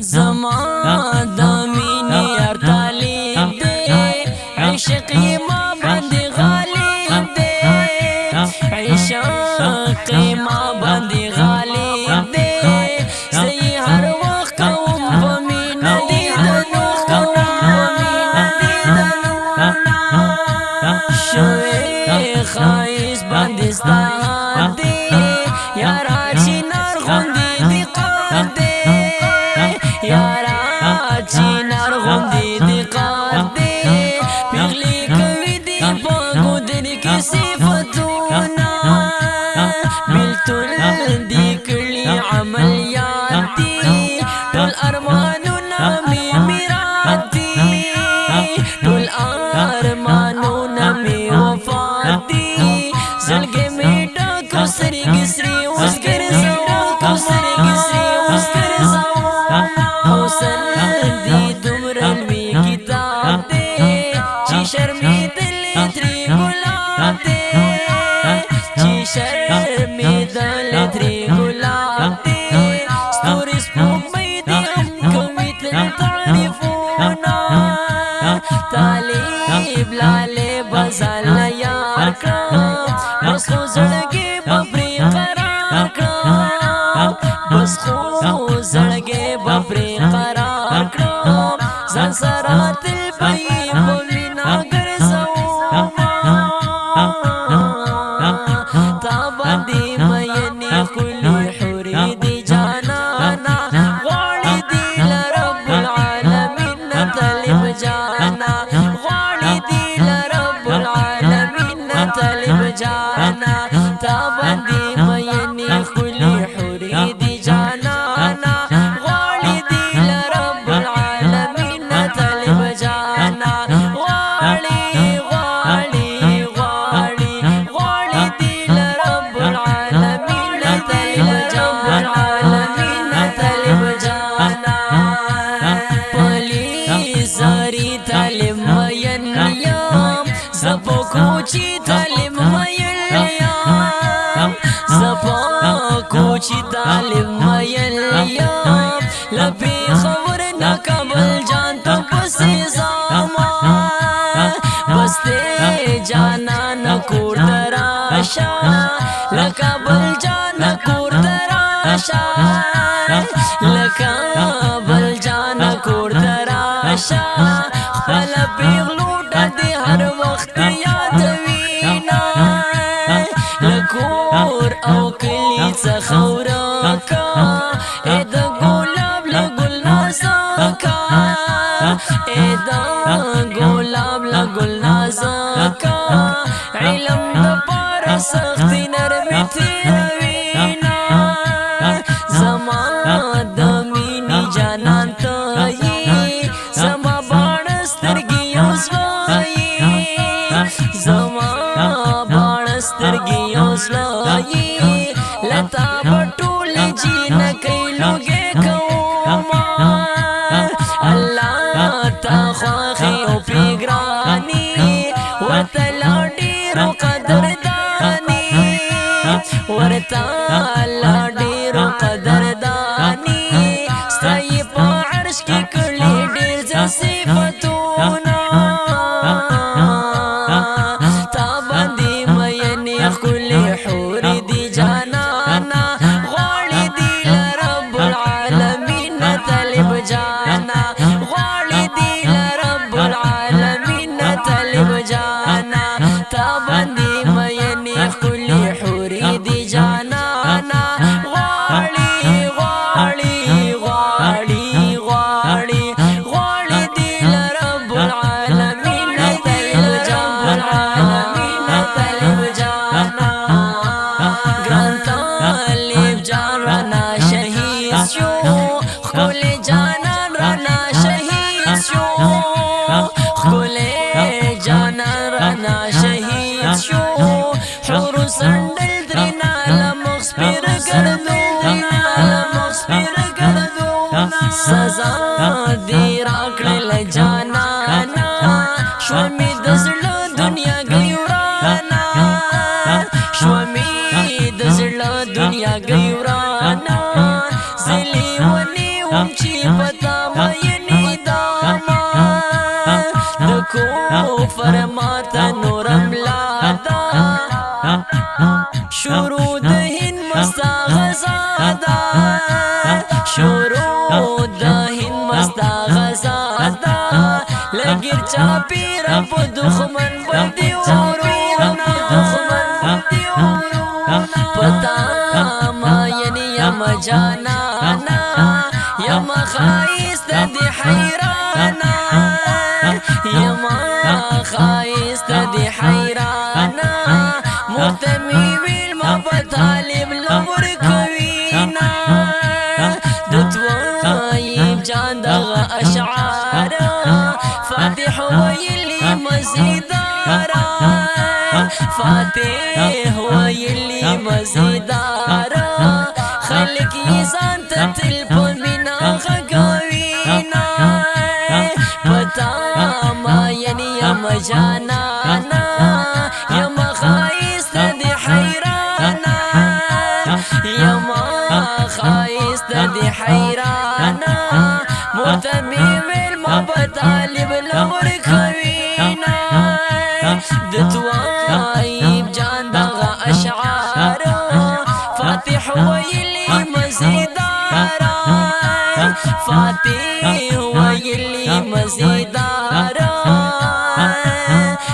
زمان د مینې یار طالب دی، عشق یې ما باندې غالب دی، عشق یې ما باندې غالب دی، زه یې هر وخت کوم په مینه دیدنو، شوې ښایست باندې ستا دی یارا چینار غوندې دې قد دی، یارا چینار غوندې دې قد دی، پیغلې کوي دې په ګودر کې صفتونه، بېلتون دې کړي عملیات دي، ټول ارمانونه مې میرات دي، ټول ارمانونه مې وفات دي، زړګی مې ډک او سترګې سرې اوس ګرځوم، سترګې سرې اوس ګرځوم، حسن دې دومره لوی کتاب دی چې شرمېدلې ترې ګلاب دی، چې شرمېدلې ترې ګلاب دی، ستوري سپوږمۍ دې هم کوي تل تعریفونه، طالب لالې به ځان یار کړم، بس خو زړګی به پرې قرار کړم، بس خو زړګی به پرې قرار کړم، ځان سره تل به یې په مینه ګرځوم، تا باندې مینې ښکلې حورې دي جانانه، غواړي دې له رب العالمین نه طالب جانا، غواړي دې له رب العالمین نه طالب جانا، تا باندې مینې ښکلې حورې دي جانانه، غواړي دې له رب العالمین نه طالب جانا، غواړي غواړي غواړي غواړي دې له رب العالمین نه طالب جانا، طالب جانا، پلی ساری طالب مین یم، زه په کوچي طالب مین یم، زه په کوچي طالب مین یم، له پېښور نه کابل جان ته پسې ځمه، بس دې جانانه کور ته راشه، له کابل جانه کور ته راشه، له کابل جانه کور ته راشه، خپله پېغلوټه دې هر وخت یادوینه، له کور او کلي څخه ورکه، ای د ګلاب له ګل نازکه، ای د ګلاب له ګل نازکه، علم دپاره سختې نرمې تېروینه، زما د مینې جانان ته یې، زما باڼه سترګې یو زړه یې، زما باڼه سترګې یو زړه یې، له تا به ټولې جینکۍ لوګی کومه، الله تا خوښې او پېګرانې، ورته لا ډېرو قدردانې، ورته لا ډېرو قدردانې، ستا یې په عرش کې کړي ډېر زیات صفتونه، تا باندې مینې ښکلې حورې دي جانانه، غواړي دې له رب العالمین نه طالب جانا، غواړي دې له رب العالمین نه طالب جانا، تا باندې مینې ښکلې حورې دي جانانه، غواړي غواړي غواړي غواړي غواړي دې له رب العالمین نه طالب جانا، ګران طالب جان رانا شهید شو، ښکلی جانان رانا شهید شو، ښکلی جانان رانا شهید شو، حورو سنډل درېنا له مخ سپېره ګردونه، له مخ سپېره ګردونه، سزا دې راکړله جانانه، شوه مې د زړه دنیا ګۍ ورانه، شوه مې د زړه دنیا ګۍ ورانه، زه لیونی وم چې په پتا مینی داما د کفر ماتا نورم لادا شروع د هند مستا غزادا شروع د هند مستا غزادا لګر چا پیر په دښمن باندې ورونا دښمن باندې ورونا پتا ما یعنی یم جانانا یم خایست دی حیرانا یم خایست دی حیرانا مختمی ویل ما بطالب لور کوینا دتوایب جان دغا اشعارا فاتح ویلی مزیدارا فاتح ویلی مزیدارا خلق یزان تتل پمینا غگوینا پتا ما یعنی یم جانانا یم خایست دی حیرانا یم خایست دی حیرانا مرتمی ویل ما بطالب لور کوینا دتوایب جان دغا اشعارا فاتح ویلی مزیدارا فاتح ویلی مزیدارا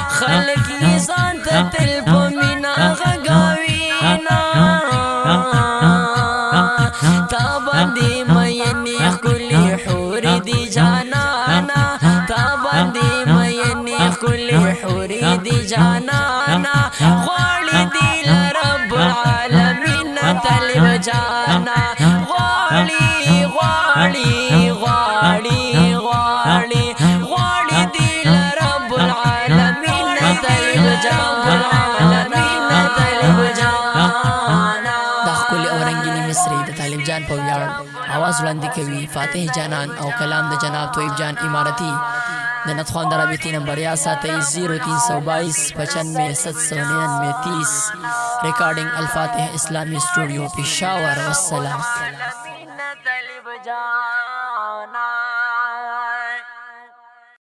خلق یزان تتل پمینا غگاوینا تا باندې مینې ښکلې حورې دي جانانا تا باندې مینې ښکلې حورې دي جانانا غواړي دي له رب العالمین طالب جانا غواړي غواړي غواړي غواړي غواړي دي له رب العالمین طالب جانا طالب جانا دا ښکلې او رنګینې مصري د طالب جان په ویاړ आवाज وړاندې کوي فاتح جانان او کلام د جناب طیب جان امارتی د نتخوان د رابطې نمبر یا ساتئ 0322 95 799 30 ریکارڈنگ الفاتح اسلامی اسٹوڈیو پشاور والسلام